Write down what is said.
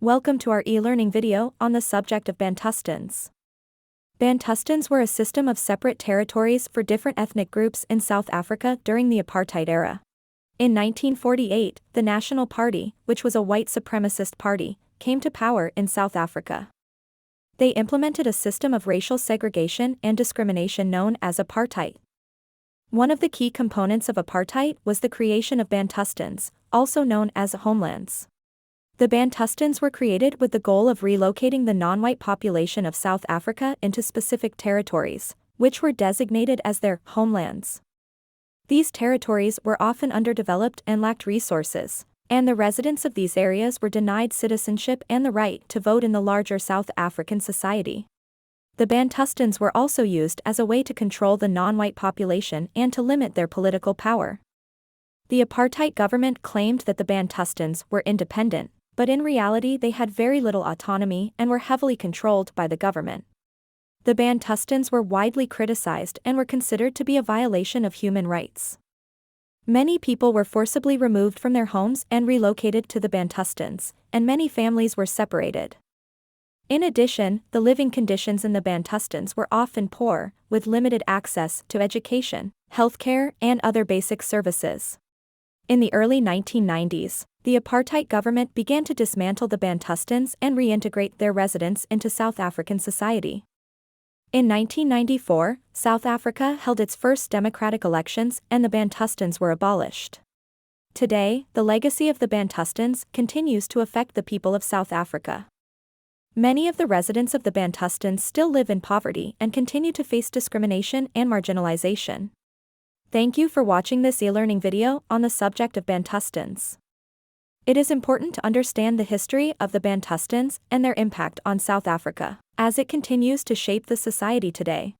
Welcome to our e-learning video on the subject of Bantustans. Bantustans were a system of separate territories for different ethnic groups in South Africa during the Apartheid era. In 1948, the National Party, which was a white supremacist party, came to power in South Africa. They implemented a system of racial segregation and discrimination known as Apartheid. One of the key components of Apartheid was the creation of Bantustans, also known as Homelands. The Bantustans were created with the goal of relocating the non-white population of South Africa into specific territories, which were designated as their homelands. These territories were often underdeveloped and lacked resources, and the residents of these areas were denied citizenship and the right to vote in the larger South African society. The Bantustans were also used as a way to control the non-white population and to limit their political power. The apartheid government claimed that the Bantustans were independent, but in reality they had very little autonomy and were heavily controlled by the government. The Bantustans were widely criticized and were considered to be a violation of human rights. Many people were forcibly removed from their homes and relocated to the Bantustans, and many families were separated. In addition, the living conditions in the Bantustans were often poor, with limited access to education, healthcare, and other basic services. In the early 1990s, the apartheid government began to dismantle the Bantustans and reintegrate their residents into South African society. In 1994, South Africa held its first democratic elections and the Bantustans were abolished. Today, the legacy of the Bantustans continues to affect the people of South Africa. Many of the residents of the Bantustans still live in poverty and continue to face discrimination and marginalization. Thank you for watching this e-learning video on the subject of Bantustans. It is important to understand the history of the Bantustans and their impact on South Africa, as it continues to shape the society today.